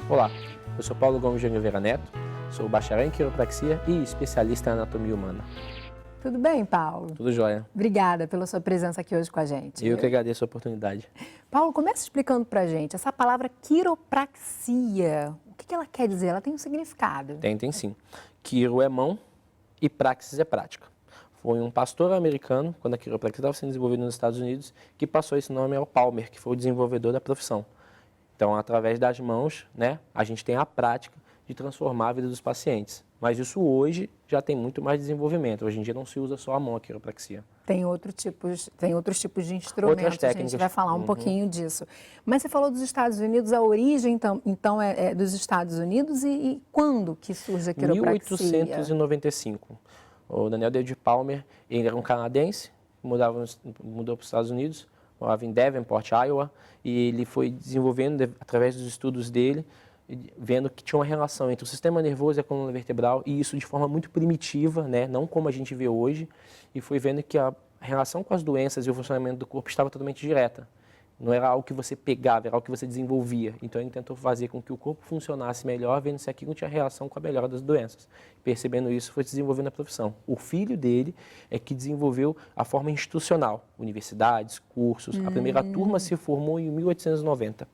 Olá, eu sou Paulo Gomes de Oliveira Neto, sou bacharel em quiropraxia e especialista em anatomia humana. Tudo bem, Paulo? Tudo jóia. Obrigada pela sua presença aqui hoje com a gente. Eu que agradeço a oportunidade. Paulo, começa explicando pra gente essa palavra quiropraxia. O que ela quer dizer? Ela tem um significado. Tem sim. Quiro é mão e praxis é prática. Foi um pastor americano, quando a quiropraxia estava sendo desenvolvida nos Estados Unidos, que passou esse nome ao Palmer, que foi o desenvolvedor da profissão. Então, através das mãos, a gente tem a prática de transformar a vida dos pacientes. Mas isso hoje já tem muito mais desenvolvimento. Hoje em dia não se usa só a mão a quiropraxia. Tem outros tipos de instrumentos. Outras técnicas. A gente vai falar um pouquinho disso. Mas você falou dos Estados Unidos, a origem então é dos Estados Unidos e quando que surge a quiropraxia? 1895. O Daniel David Palmer, ele era um canadense, mudou para os Estados Unidos, morava em Davenport, Iowa, e ele foi desenvolvendo, através dos estudos dele, vendo que tinha uma relação entre o sistema nervoso e a coluna vertebral, e isso de forma muito primitiva, não como a gente vê hoje, e foi vendo que a relação com as doenças e o funcionamento do corpo estava totalmente direta. Não era algo que você pegava, era algo que você desenvolvia. Então ele tentou fazer com que o corpo funcionasse melhor, vendo se aquilo tinha relação com a melhora das doenças. Percebendo isso, foi desenvolvendo a profissão. O filho dele é que desenvolveu a forma institucional, universidades, cursos. A primeira turma se formou em 1890.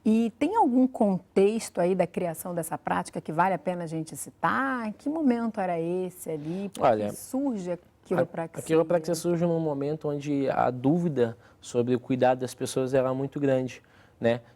E tem algum contexto aí da criação dessa prática que vale a pena a gente citar? Em que momento era esse ali? Porque surge a quiropraxia? A quiropraxia surge num momento onde a dúvida sobre o cuidado das pessoas era muito grande,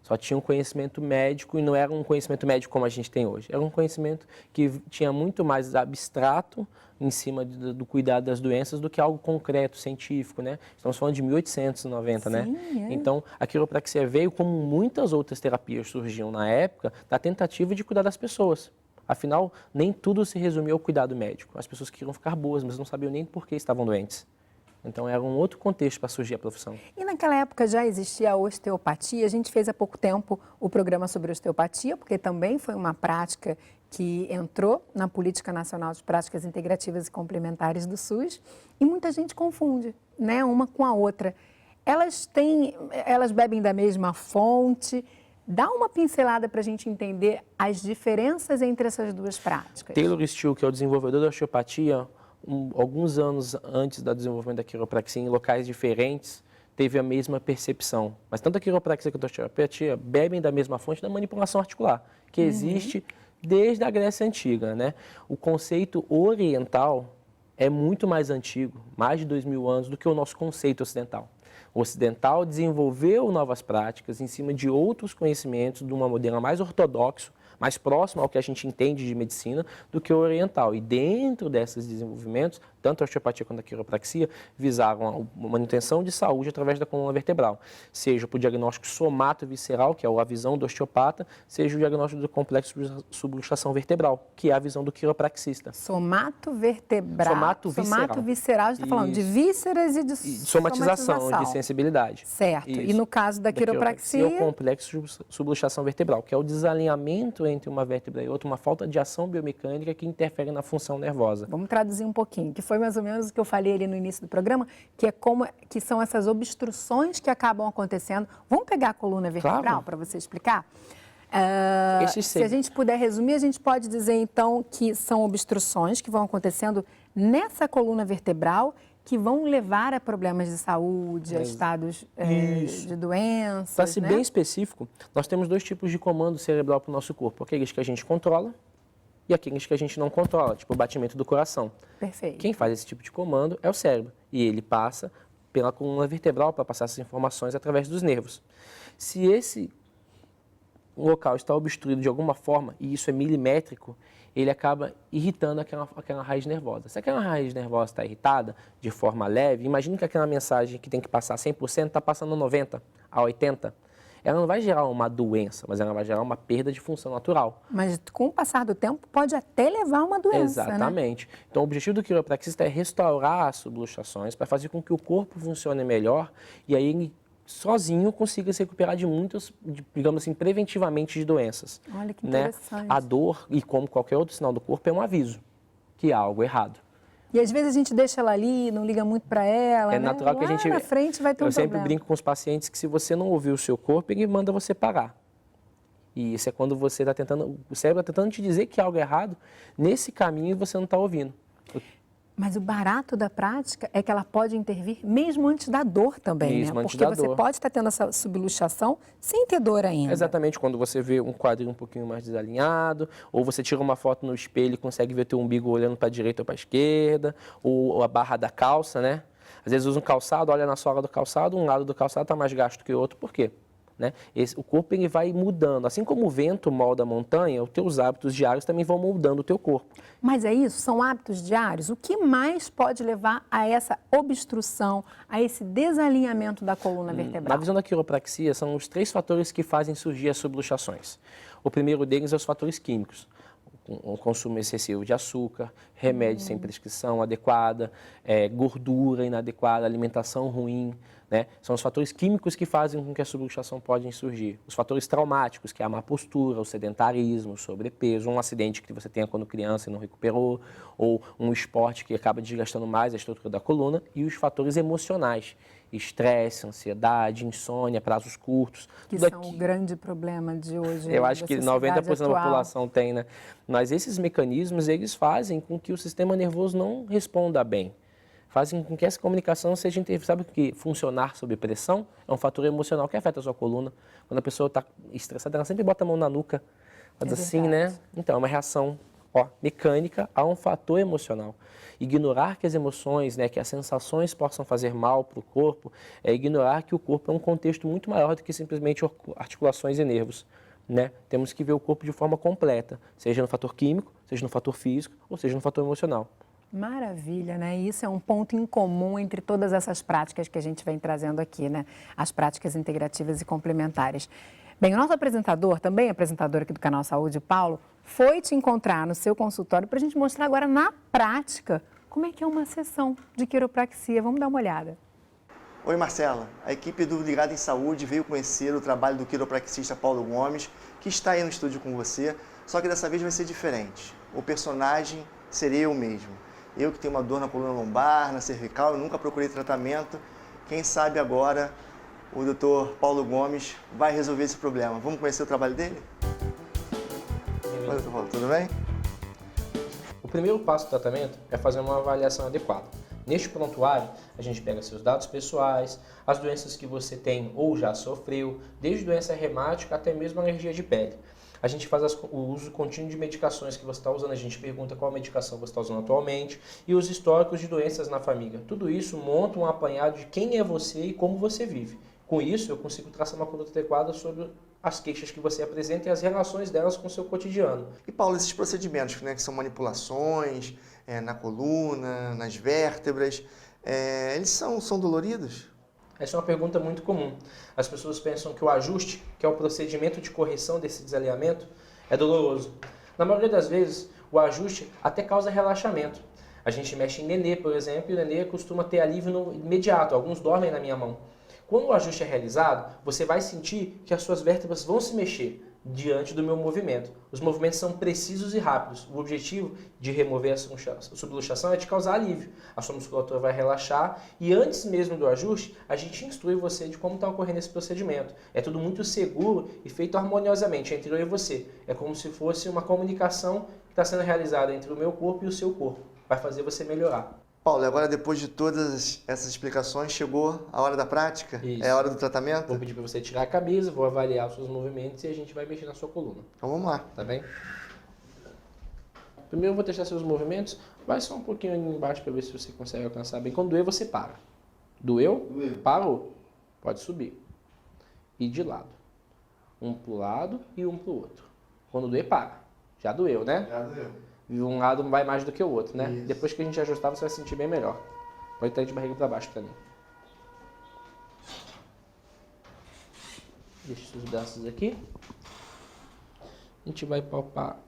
Só tinha um conhecimento médico e não era um conhecimento médico como a gente tem hoje. Era um conhecimento que tinha muito mais abstrato em cima do cuidado das doenças do que algo concreto, científico, Estamos falando de 1890, Sim, Então, a quiropraxia veio, como muitas outras terapias surgiam na época, da tentativa de cuidar das pessoas. Afinal, nem tudo se resumiu ao cuidado médico. As pessoas queriam ficar boas, mas não sabiam nem por que estavam doentes. Então, era um outro contexto para surgir a profissão. E naquela época já existia a osteopatia? A gente fez há pouco tempo o programa sobre osteopatia, porque também foi uma prática que entrou na Política Nacional de Práticas Integrativas e Complementares do SUS. E muita gente confunde, uma com a outra. Elas bebem da mesma fonte. Dá uma pincelada para a gente entender as diferenças entre essas duas práticas. Taylor Steele, que é o desenvolvedor da osteopatia, alguns anos antes do desenvolvimento da quiropraxia, em locais diferentes, teve a mesma percepção. Mas tanto a quiropraxia quanto a osteopatia bebem da mesma fonte da manipulação articular, que existe desde a Grécia Antiga, O conceito oriental é muito mais antigo, mais de 2000 anos, do que o nosso conceito ocidental. O ocidental desenvolveu novas práticas em cima de outros conhecimentos de uma modelo mais ortodoxo, mais próximo ao que a gente entende de medicina do que o oriental. E dentro desses desenvolvimentos, tanto a osteopatia quanto a quiropraxia visavam a manutenção de saúde através da coluna vertebral, seja para o diagnóstico somato-visceral, que é a visão do osteopata, seja o diagnóstico do complexo de subluxação vertebral, que é a visão do quiropraxista. Somato-vertebral. Somato-visceral. Somato-visceral, a gente está falando de vísceras e de somatização, de sensibilidade. Certo. Isso. E no caso da quiropraxia? É o complexo de subluxação vertebral, que é o desalinhamento entre uma vértebra e outra, uma falta de ação biomecânica que interfere na função nervosa. Vamos traduzir um pouquinho, que foi mais ou menos o que eu falei ali no início do programa, que são essas obstruções que acabam acontecendo. Vamos pegar a coluna vertebral para você explicar? Se a gente puder resumir, a gente pode dizer então que são obstruções que vão acontecendo nessa coluna vertebral que vão levar a problemas de saúde, a estados de doenças. Para ser bem específico, nós temos dois tipos de comando cerebral para o nosso corpo. Aqueles que a gente controla e aqueles que a gente não controla, tipo o batimento do coração. Perfeito. Quem faz esse tipo de comando é o cérebro. E ele passa pela coluna vertebral para passar essas informações através dos nervos. Se esse local está obstruído de alguma forma, e isso é milimétrico, ele acaba irritando aquela raiz nervosa. Se aquela raiz nervosa está irritada de forma leve, imagine que aquela mensagem que tem que passar 100% está passando a 90%, a 80%. Ela não vai gerar uma doença, mas ela vai gerar uma perda de função natural. Mas com o passar do tempo pode até levar a uma doença, Exatamente. Então o objetivo do quiropraxista é restaurar as subluxações para fazer com que o corpo funcione melhor e aí ele sozinho consiga se recuperar de muitas, digamos assim, preventivamente de doenças. Olha que interessante. A dor, e como qualquer outro sinal do corpo, é um aviso que há algo errado. E às vezes a gente deixa ela ali, não liga muito para ela, É natural que a gente... na frente vai ter um problema. Eu sempre brinco com os pacientes que se você não ouvir o seu corpo, ele manda você parar. E isso é quando você está tentando, o cérebro está tentando te dizer que algo é errado, nesse caminho você não está ouvindo. Mas o barato da prática é que ela pode intervir mesmo antes da dor também, Mesmo né? antes Porque da você dor. pode estar tendo essa subluxação sem ter dor ainda. Exatamente, quando você vê um quadril um pouquinho mais desalinhado, ou você tira uma foto no espelho e consegue ver teu umbigo olhando para a direita ou para a esquerda, ou a barra da calça, né? Às vezes usa um calçado, olha na sola do calçado, um lado do calçado está mais gasto que o outro, por quê? Né? O corpo ele vai mudando, assim como o vento molda a montanha, os teus hábitos diários também vão moldando o teu corpo. Mas é isso? São hábitos diários? O que mais pode levar a essa obstrução, a esse desalinhamento da coluna vertebral? Na visão da quiropraxia, são os 3 fatores que fazem surgir as subluxações. O primeiro deles é os fatores químicos. O consumo excessivo de açúcar, remédios sem prescrição adequada, gordura inadequada, alimentação ruim, né? São os fatores químicos que fazem com que a subluxação pode surgir. Os fatores traumáticos, que é a má postura, o sedentarismo, o sobrepeso, um acidente que você tenha quando criança e não recuperou, ou um esporte que acaba desgastando mais a estrutura da coluna, e os fatores emocionais, estresse, ansiedade, insônia, prazos curtos. Que são o grande problema de hoje. Eu acho que 90% da população tem, né? Mas esses mecanismos, eles fazem com que o sistema nervoso não responda bem. Fazem com que essa comunicação seja... Sabe que funcionar sob pressão é um fator emocional que afeta a sua coluna. Quando a pessoa está estressada, ela sempre bota a mão na nuca, faz assim, né? Então, é uma reação mecânica a um fator emocional. Ignorar que as emoções, né, que as sensações possam fazer mal para o corpo, é ignorar que o corpo é um contexto muito maior do que simplesmente articulações e nervos. Né? Temos que ver o corpo de forma completa, seja no fator químico, seja no fator físico, ou seja no fator emocional. Maravilha, né? Isso é um ponto em comum entre todas essas práticas que a gente vem trazendo aqui, né? As práticas integrativas e complementares. Bem, o nosso apresentador, também apresentador aqui do Canal Saúde, Paulo, foi te encontrar no seu consultório para a gente mostrar agora na prática como é que é uma sessão de quiropraxia. Vamos dar uma olhada. Oi, Marcela. A equipe do Ligado em Saúde veio conhecer o trabalho do quiropraxista Paulo Gomes, que está aí no estúdio com você, só que dessa vez vai ser diferente. O personagem serei eu mesmo. Eu que tenho uma dor na coluna lombar, na cervical, eu nunca procurei tratamento. Quem sabe agora o Dr. Paulo Gomes vai resolver esse problema. Vamos conhecer o trabalho dele? Oi, Dr. Paulo, tudo bem? O primeiro passo do tratamento é fazer uma avaliação adequada. Neste prontuário, a gente pega seus dados pessoais, as doenças que você tem ou já sofreu, desde doença reumática até mesmo alergia de pele. A gente faz o uso contínuo de medicações que você está usando, a gente pergunta qual medicação você está usando atualmente e os históricos de doenças na família. Tudo isso monta um apanhado de quem é você e como você vive. Com isso, eu consigo traçar uma conduta adequada sobre as queixas que você apresenta e as relações delas com o seu cotidiano. E, Paulo, esses procedimentos, né, que são manipulações na coluna, nas vértebras, eles são doloridos? Essa é uma pergunta muito comum. As pessoas pensam que o ajuste, que é o procedimento de correção desse desalinhamento, é doloroso. Na maioria das vezes, o ajuste até causa relaxamento. A gente mexe em nenê, por exemplo, e o nenê costuma ter alívio no imediato. Alguns dormem na minha mão. Quando o ajuste é realizado, você vai sentir que as suas vértebras vão se mexer diante do meu movimento. Os movimentos são precisos e rápidos. O objetivo de remover a subluxação é de causar alívio. A sua musculatura vai relaxar e antes mesmo do ajuste, a gente instrui você de como está ocorrendo esse procedimento. É tudo muito seguro e feito harmoniosamente entre eu e você. É como se fosse uma comunicação que está sendo realizada entre o meu corpo e o seu corpo. Vai fazer você melhorar. Paulo, agora depois de todas essas explicações, chegou a hora da prática? Isso. É a hora do tratamento? Vou pedir para você tirar a camisa, vou avaliar os seus movimentos e a gente vai mexer na sua coluna. Então vamos lá. Tá bem? Primeiro eu vou testar seus movimentos. Vai só um pouquinho ali embaixo para ver se você consegue alcançar bem. Quando doer, você para. Doeu? Doeu. Parou? Pode subir. E de lado. Um pro lado e um pro outro. Quando doer, para. Já doeu, né? Já doeu. Um lado vai mais do que o outro, né? Isso. Depois que a gente ajustar, você vai se sentir bem melhor. Pode estar de barriga para baixo também. Deixa os seus braços aqui. A gente vai palpar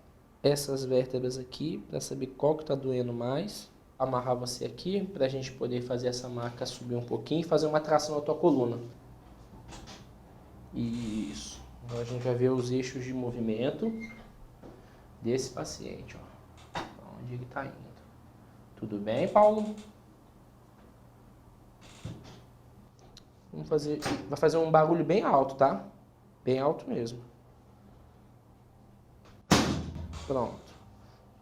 essas vértebras aqui para saber qual que está doendo mais. Amarrar você aqui para a gente poder fazer essa marca subir um pouquinho e fazer uma tração na tua coluna. Isso. Agora a gente vai ver os eixos de movimento desse paciente, ó. Onde ele está indo. Tudo bem, Paulo? Vai fazer um barulho bem alto, tá? Bem alto mesmo. Pronto.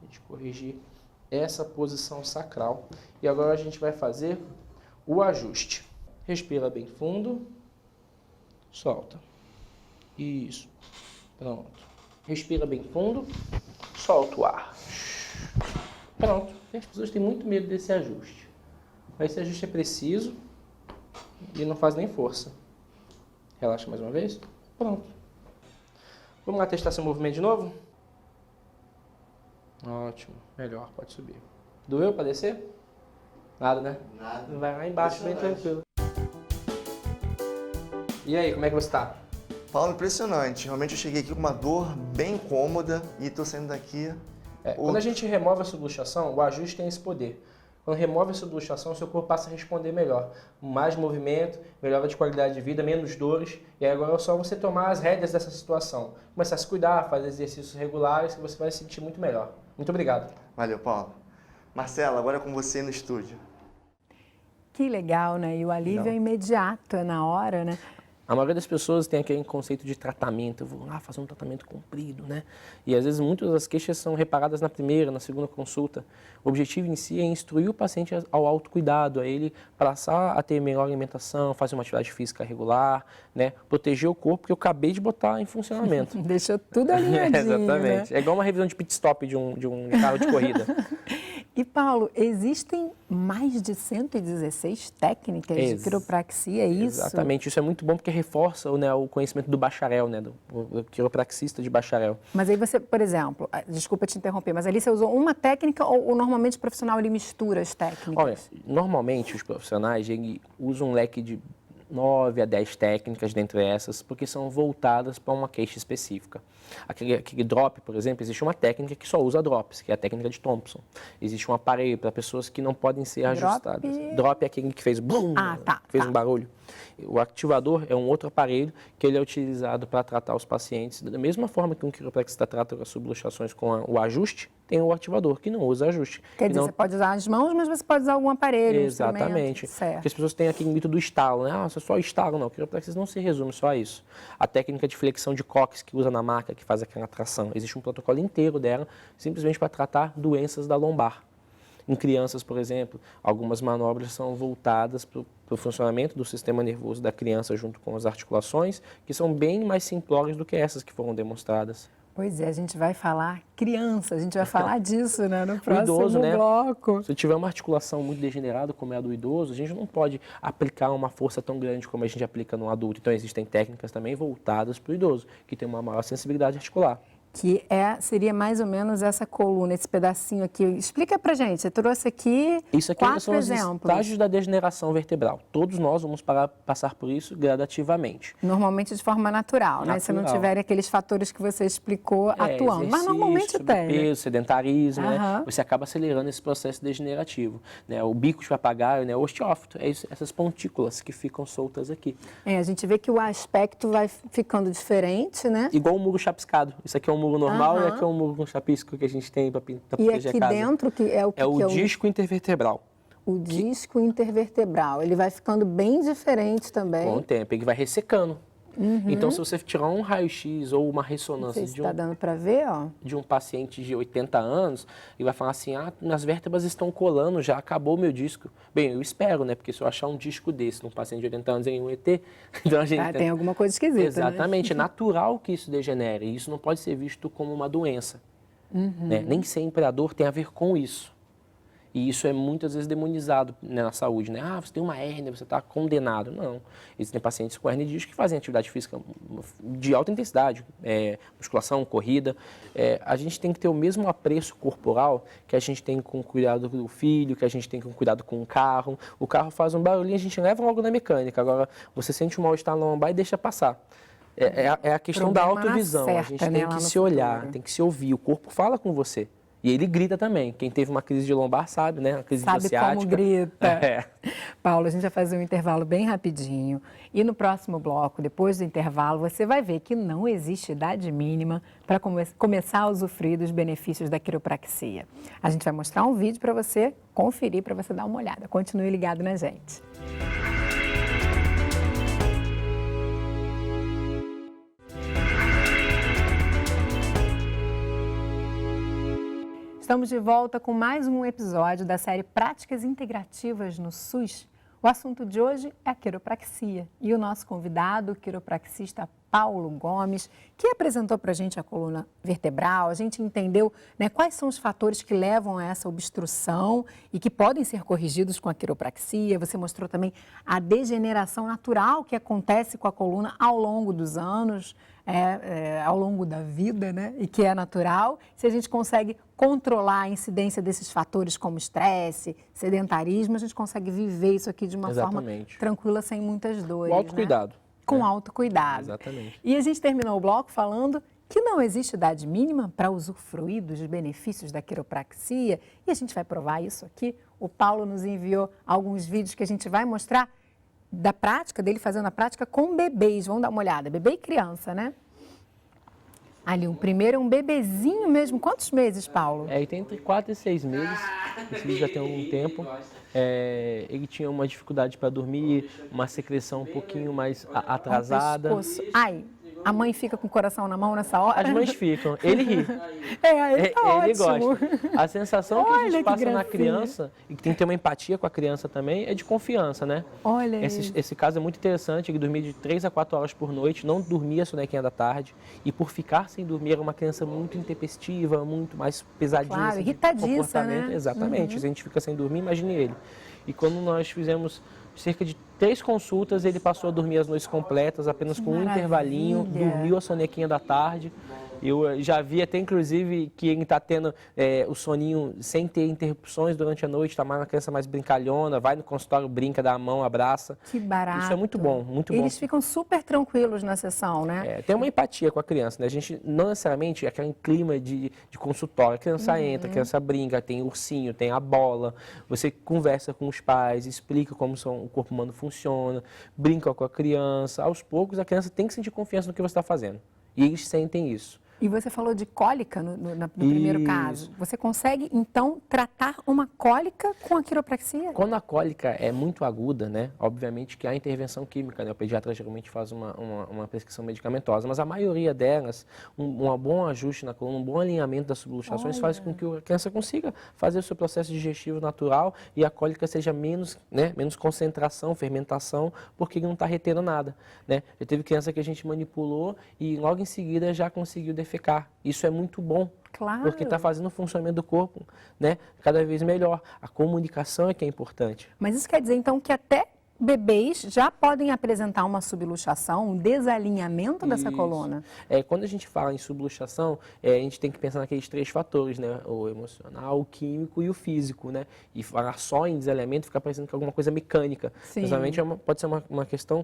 A gente corrigir essa posição sacral. E agora a gente vai fazer o ajuste. Respira bem fundo. Solta. Isso. Pronto. Respira bem fundo. Solta o ar. Pronto. As pessoas têm muito medo desse ajuste. Mas esse ajuste é preciso e não faz nem força. Relaxa mais uma vez. Pronto. Vamos lá testar seu movimento de novo? Ótimo. Melhor. Pode subir. Doeu para descer? Nada, né? Nada. Vai lá embaixo bem tranquilo. E aí, como é que você está? Paulo, impressionante. Realmente eu cheguei aqui com uma dor bem incômoda e estou saindo daqui... Quando a gente remove a subluxação, o ajuste tem esse poder. Quando remove a subluxação, o seu corpo passa a responder melhor. Mais movimento, melhora de qualidade de vida, menos dores. E aí agora é só você tomar as rédeas dessa situação. Começar a se cuidar, fazer exercícios regulares, que você vai se sentir muito melhor. Muito obrigado. Valeu, Paulo. Marcela, agora é com você no estúdio. Que legal, né? E o alívio é imediato, é na hora, né? A maioria das pessoas tem aquele conceito de tratamento. Eu vou lá fazer um tratamento comprido, né? E às vezes muitas das queixas são reparadas na primeira, na segunda consulta. O objetivo em si é instruir o paciente ao autocuidado, a ele passar a ter melhor alimentação, fazer uma atividade física regular, né? Proteger o corpo que eu acabei de botar em funcionamento. Deixou tudo alinhadinho, Exatamente. Né? É igual uma revisão de pit stop de um carro de corrida. E, Paulo, existem mais de 116 técnicas de quiropraxia, é isso? Exatamente. Isso é muito bom porque reforça, né, o conhecimento do bacharel, né, do quiropraxista de bacharel. Mas aí você, por exemplo, desculpa te interromper, mas ali você usou uma técnica ou normalmente o profissional ele mistura as técnicas? Olha, normalmente os profissionais usam um leque de 9 a 10 técnicas dentre essas, porque são voltadas para uma queixa específica. Aquele drop, por exemplo, existe uma técnica que só usa drops, que é a técnica de Thompson. Existe um aparelho para pessoas que não podem ser ajustadas. Drop é aquele que fez boom, fez um barulho. O ativador é um outro aparelho que ele é utilizado para tratar os pacientes. Da mesma forma que um quiropraxista trata as subluxações com o ajuste, tem o ativador que não usa ajuste. Quer dizer, você pode usar as mãos, mas você pode usar algum aparelho, exatamente. Porque as pessoas têm aquele mito do estalo, né? Você só estalo, não. O quiropraxista não se resume só a isso. A técnica de flexão de cóccix que usa na maca, que faz aquela tração, existe um protocolo inteiro dela, simplesmente para tratar doenças da lombar. Em crianças, por exemplo, algumas manobras são voltadas para o funcionamento do sistema nervoso da criança junto com as articulações, que são bem mais simplórias do que essas que foram demonstradas. Pois é, a gente vai falar criança, a gente vai falar disso, né, no próximo idoso, né? bloco. Se tiver uma articulação muito degenerada, como é a do idoso, a gente não pode aplicar uma força tão grande como a gente aplica no adulto. Então, existem técnicas também voltadas para o idoso, que tem uma maior sensibilidade articular. Que seria mais ou menos essa coluna, esse pedacinho aqui. Explica pra gente, você trouxe aqui isso aqui 4 são exemplos. Os estágios da degeneração vertebral. Todos nós vamos passar por isso gradativamente. Normalmente de forma natural, né? Se não tiver aqueles fatores que você explicou atuando. Mas normalmente tem. Peso, sedentarismo, né? Você acaba acelerando esse processo degenerativo. Né? O bico de papagaio, né? O osteófito, essas pontículas que ficam soltas aqui. A gente vê que o aspecto vai ficando diferente, né? Igual um muro chapiscado. Isso aqui é um muro normal e aqui é um muro com chapisco que a gente tem para proteger a casa. E aqui dentro que é o que é o disco intervertebral. O disco intervertebral, ele vai ficando bem diferente também. Com o tempo, ele vai ressecando. Então, se você tirar um raio-x ou uma ressonância dando para ver, ó, de um paciente de 80 anos, ele vai falar assim, minhas vértebras estão colando, já acabou o meu disco. Bem, eu espero, né? Porque se eu achar um disco desse num paciente de 80 anos em um ET, então a gente... tem alguma coisa esquisita, exatamente, né? É natural que isso degenere, e isso não pode ser visto como uma doença. Né? Nem sempre a dor tem a ver com isso. E isso é muitas vezes demonizado, né, na saúde, né? Você tem uma hérnia, você está condenado. Não. Existem pacientes com hérnia de disco que fazem atividade física de alta intensidade, musculação, corrida. A gente tem que ter o mesmo apreço corporal que a gente tem com o cuidado do filho, que a gente tem com o cuidado com o carro. O carro faz um barulhinho, a gente leva logo na mecânica. Agora, você sente um mal-estar na lombar e deixa passar. É a questão da autovisão. A gente tem que se olhar, tem que se ouvir. O corpo fala com você. E ele grita também. Quem teve uma crise de lombar sabe, né? A crise de ciática. Sabe como grita. Paulo, a gente vai fazer um intervalo bem rapidinho. E no próximo bloco, depois do intervalo, você vai ver que não existe idade mínima para começar a usufruir dos benefícios da quiropraxia. A gente vai mostrar um vídeo para você conferir, para você dar uma olhada. Continue ligado na gente. Estamos de volta com mais um episódio da série Práticas Integrativas no SUS. O assunto de hoje é a quiropraxia e o nosso convidado, o quiropraxista Paulo Gomes, que apresentou para a gente a coluna vertebral. A gente entendeu, né, quais são os fatores que levam a essa obstrução e que podem ser corrigidos com a quiropraxia. Você mostrou também a degeneração natural que acontece com a coluna ao longo dos anos, ao longo da vida, né, e que é natural. Se a gente consegue controlar a incidência desses fatores como estresse, sedentarismo, a gente consegue viver isso aqui de uma forma tranquila, sem muitas dores. O autocuidado. Né? Com autocuidado. Exatamente. E a gente terminou o bloco falando que não existe idade mínima para usufruir dos benefícios da quiropraxia. E a gente vai provar isso aqui. O Paulo nos enviou alguns vídeos que a gente vai mostrar da prática, dele fazendo a prática com bebês. Vamos dar uma olhada. Bebê e criança, né? Ali, o primeiro é um bebezinho mesmo. Quantos meses, Paulo? Ele tem entre 4 e 6 meses. Esse vídeo já tem algum tempo. Ele tinha uma dificuldade para dormir, uma secreção um pouquinho mais atrasada. Ai, a mãe fica com o coração na mão nessa hora? As mães ficam. Ele ri. Ele tá ele ótimo. gosta. A sensação que a gente passa na criança, e que tem que ter uma empatia com a criança também, é de confiança, né? Olha esse caso é muito interessante. Ele dormia de 3 a 4 horas por noite, não dormia a sonequinha da tarde. E por ficar sem dormir, era uma criança muito intempestiva, muito mais pesadinha. Claro, irritadiça, né? Exatamente. Se a gente fica sem dormir, imagine ele. E quando nós fizemos cerca de 3 consultas, ele passou a dormir as noites completas, apenas com um intervalinho, dormiu a sonequinha da tarde. Eu já vi até, inclusive, que ele está tendo o soninho sem ter interrupções durante a noite, está uma criança mais brincalhona, vai no consultório, brinca, dá a mão, abraça. Que barato. Isso é muito bom, muito bom. Eles ficam super tranquilos na sessão, né? Tem uma empatia com a criança, né? A gente não necessariamente, aquele clima de consultório, a criança entra, a criança brinca, tem ursinho, tem a bola, você conversa com os pais, explica como o corpo humano funciona, brinca com a criança. Aos poucos, a criança tem que sentir confiança no que você está fazendo. E eles sentem isso. E você falou de cólica no primeiro caso. Você consegue, então, tratar uma cólica com a quiropraxia? Quando a cólica é muito aguda, né? Obviamente que há intervenção química, né? O pediatra geralmente faz uma prescrição medicamentosa, mas a maioria delas, um bom ajuste na coluna, um bom alinhamento das subluxações faz com que a criança consiga fazer o seu processo digestivo natural e a cólica seja menos concentração, fermentação, porque ele não está retendo nada, né? Já teve criança que a gente manipulou e logo em seguida já conseguiu defecar. Isso é muito bom, claro, porque está fazendo o funcionamento do corpo, né, cada vez melhor. A comunicação é que é importante. Mas isso quer dizer, então, que até bebês já podem apresentar uma subluxação, um desalinhamento dessa coluna? Quando a gente fala em subluxação, a gente tem que pensar naqueles 3 fatores, né? O emocional, o químico e o físico, né? E falar só em desalinhamento fica parecendo que é alguma coisa mecânica. Exatamente, pode ser uma questão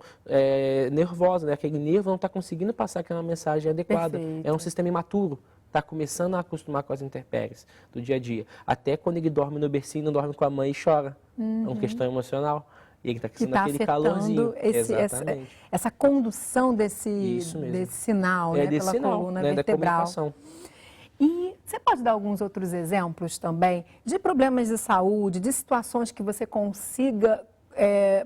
nervosa, né? Aquele nervo não está conseguindo passar aquela mensagem adequada. Perfeito. É um sistema imaturo. Está começando a acostumar com as intempéries do dia a dia. Até quando ele dorme no bercinho, não dorme com a mãe e chora. É uma questão emocional. E ele está crescendo aquele calorzinho. Essa condução desse sinal, né, pela coluna vertebral. Da comunicação. E você pode dar alguns outros exemplos também de problemas de saúde, de situações que você consiga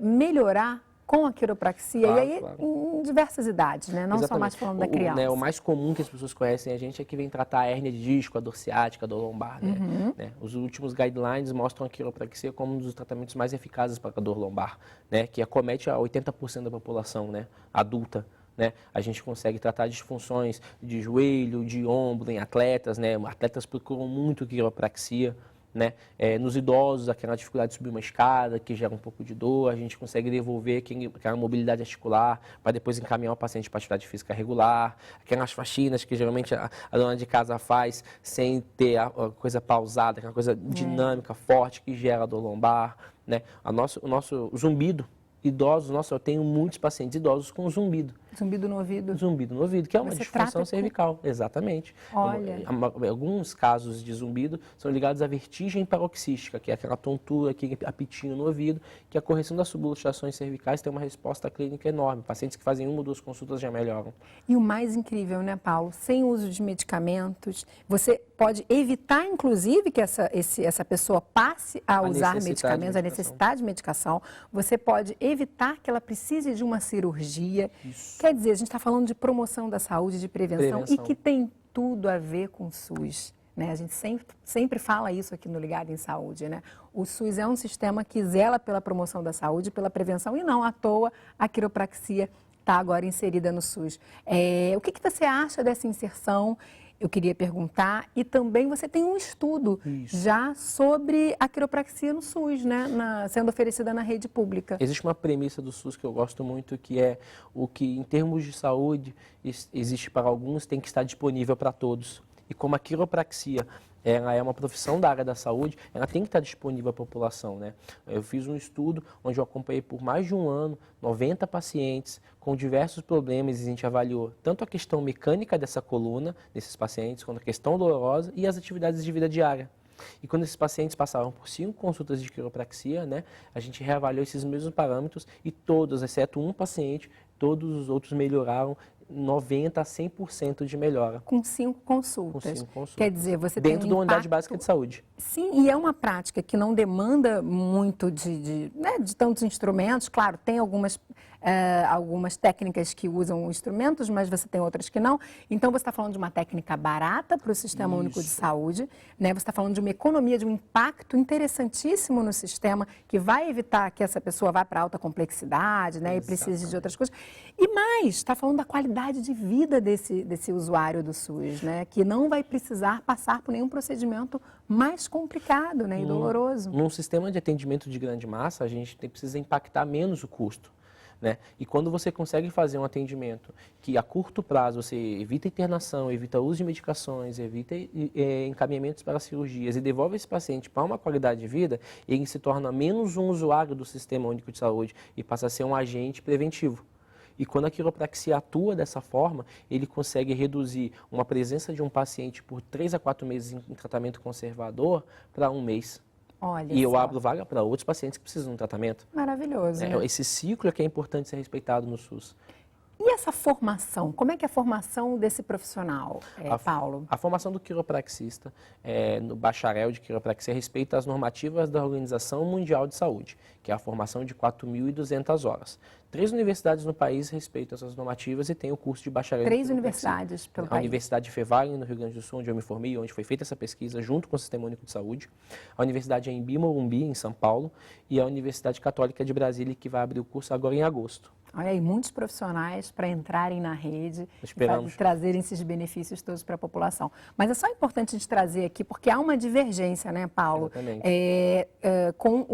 melhorar com a quiropraxia, Claro, e aí em diversas idades, né? Não só mais falando da criança. O mais comum que as pessoas conhecem a gente é que vem tratar a hérnia de disco, a dor ciática, a dor lombar, né? Os últimos guidelines mostram a quiropraxia como um dos tratamentos mais eficazes para a dor lombar, né? Que acomete a 80% da população, né, adulta. Né? A gente consegue tratar disfunções de joelho, de ombro em atletas, né? Atletas procuram muito quiropraxia. Né? Nos idosos, aquela dificuldade de subir uma escada, que gera um pouco de dor, a gente consegue devolver aquela mobilidade articular para depois encaminhar o paciente para atividade física regular, aquelas faxinas que geralmente a dona de casa faz sem ter a coisa pausada, aquela coisa dinâmica, forte, que gera dor lombar, né? O nosso zumbido, idosos, eu tenho muitos pacientes idosos com zumbido. Zumbido no ouvido? Zumbido no ouvido, que é uma disfunção cervical, exatamente. Olha. Alguns casos de zumbido são ligados à vertigem paroxística, que é aquela tontura, aquele apitinho no ouvido, que a correção das subluxações cervicais tem uma resposta clínica enorme. Pacientes que fazem 1 ou 2 consultas já melhoram. E o mais incrível, né, Paulo? Sem uso de medicamentos, você pode evitar, inclusive, que essa pessoa passe a usar medicamentos, a necessidade de medicação. Você pode evitar que ela precise de uma cirurgia. Isso. Quer dizer, a gente está falando de promoção da saúde, de prevenção, e que tem tudo a ver com o SUS. né? A gente sempre fala isso aqui no Ligado em Saúde, né? O SUS é um sistema que zela pela promoção da saúde, pela prevenção, e não à toa a quiropraxia está agora inserida no SUS. O que você acha dessa inserção? Eu queria perguntar, e também você tem um estudo já sobre a quiropraxia no SUS, né? Sendo oferecida na rede pública. Existe uma premissa do SUS que eu gosto muito, que é o que em termos de saúde existe para alguns, tem que estar disponível para todos. E como a quiropraxia ela é uma profissão da área da saúde, ela tem que estar disponível à população, né? Eu fiz um estudo onde eu acompanhei por mais de um ano 90 pacientes com diversos problemas e a gente avaliou tanto a questão mecânica dessa coluna, desses pacientes, quanto a questão dolorosa e as atividades de vida diária. E quando esses pacientes passavam por 5 consultas de quiropraxia, né, a gente reavaliou esses mesmos parâmetros e todos, exceto um paciente, todos os outros melhoraram 90% a 100% de melhora. Com 5 consultas. Com 5 consultas. Quer dizer, você dentro tem de uma unidade básica de saúde. Sim, e é uma prática que não demanda muito de tantos instrumentos. Claro, tem algumas técnicas que usam instrumentos, mas você tem outras que não. Então, você está falando de uma técnica barata para o Sistema Único de Saúde, né? Você está falando de uma economia, de um impacto interessantíssimo no sistema, que vai evitar que essa pessoa vá para alta complexidade, né? E precise de outras coisas. E mais, está falando da qualidade de vida desse usuário do SUS, né? Que não vai precisar passar por nenhum procedimento mais complicado, né? E doloroso. Num sistema de atendimento de grande massa, a gente precisa impactar menos o custo. Né? E quando você consegue fazer um atendimento que a curto prazo você evita internação, evita uso de medicações, evita encaminhamentos para cirurgias e devolve esse paciente para uma qualidade de vida, ele se torna menos um usuário do Sistema Único de Saúde e passa a ser um agente preventivo. E quando a quiropraxia atua dessa forma, ele consegue reduzir uma presença de um paciente por 3 a 4 meses em tratamento conservador para 1 mês. Olha E eu só. abro vaga para outros pacientes que precisam de um tratamento. Maravilhoso. Né? Esse ciclo é que é importante ser respeitado no SUS. E essa formação? Como é que é a formação desse profissional, Paulo? A formação do quiropraxista, no bacharel de quiropraxia, respeita as normativas da Organização Mundial de Saúde, que é a formação de 4.200 horas. 3 universidades no país respeitam essas normativas e têm o curso de bacharel. 3 universidades pelo país. A Universidade Fevale, no Rio Grande do Sul, onde eu me formei, onde foi feita essa pesquisa junto com o Sistema Único de Saúde. A Universidade Anhembi Morumbi, em São Paulo, e a Universidade Católica de Brasília, que vai abrir o curso agora em agosto. Olha aí, muitos profissionais para entrarem na rede e trazerem esses benefícios todos para a população. Mas é só importante a gente trazer aqui, porque há uma divergência, né, Paulo? Exatamente. Com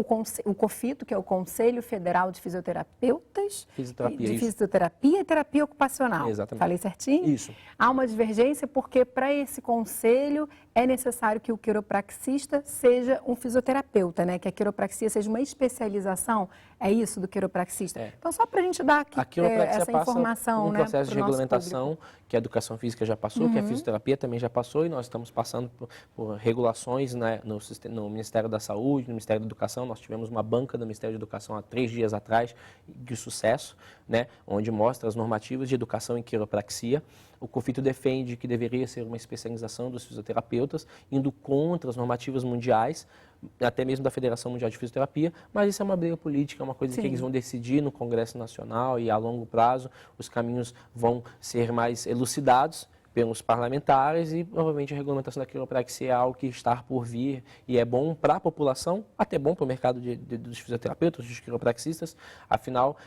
o COFITO, que é o Conselho Federal de Fisioterapeutas, Fisioterapia, de Fisioterapia e Terapia Ocupacional. Exatamente. Falei certinho? Isso. Há uma divergência porque para esse conselho é necessário que o quiropraxista seja um fisioterapeuta, né? Que a quiropraxia seja uma especialização, é isso do quiropraxista. Então, só para a gente dar aqui essa informação, um processo de regulamentação público. que a educação física já passou, que a fisioterapia também já passou, e nós estamos passando por regulações, né, no Ministério da Saúde, no Ministério da Educação. Nós tivemos uma banca do Ministério da Educação há 3 dias atrás, de sucesso, né, onde mostra as normativas de educação em quiropraxia. O COFITO defende que deveria ser uma especialização dos fisioterapeutas, indo contra as normativas mundiais, até mesmo da Federação Mundial de Fisioterapia, mas isso é uma briga política, é uma coisa que eles vão decidir no Congresso Nacional e a longo prazo os caminhos vão ser mais elucidados pelos parlamentares e provavelmente a regulamentação da quiropraxia é algo que está por vir e é bom para a população, até bom para o mercado dos fisioterapeutas, dos quiropraxistas, afinal,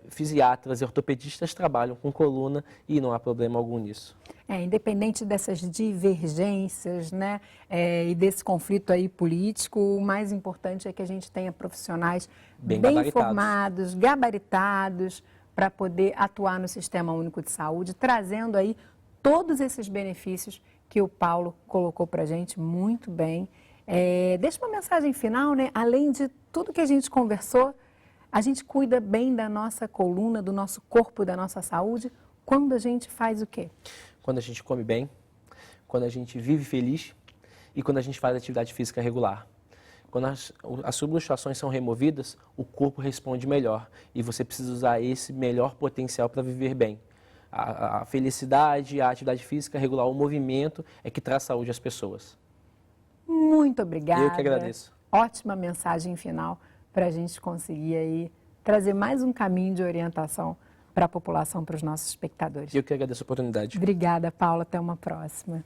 fisiatras e ortopedistas trabalham com coluna e não há problema algum nisso. Independente dessas divergências, né, e desse conflito aí político, o mais importante é que a gente tenha profissionais bem formados, gabaritados, para poder atuar no Sistema Único de Saúde, trazendo aí todos esses benefícios que o Paulo colocou para a gente muito bem. Deixa uma mensagem final, né? Além de tudo que a gente conversou, a gente cuida bem da nossa coluna, do nosso corpo, da nossa saúde, quando a gente faz o quê? Quando a gente come bem, quando a gente vive feliz e quando a gente faz atividade física regular. Quando as subluxações são removidas, o corpo responde melhor e você precisa usar esse melhor potencial para viver bem. A felicidade, a atividade física, regular o movimento é que traz saúde às pessoas. Muito obrigada. Eu que agradeço. Ótima mensagem final para a gente conseguir aí trazer mais um caminho de orientação para a população, para os nossos espectadores. Eu que agradeço a oportunidade. Obrigada, Paula. Até uma próxima.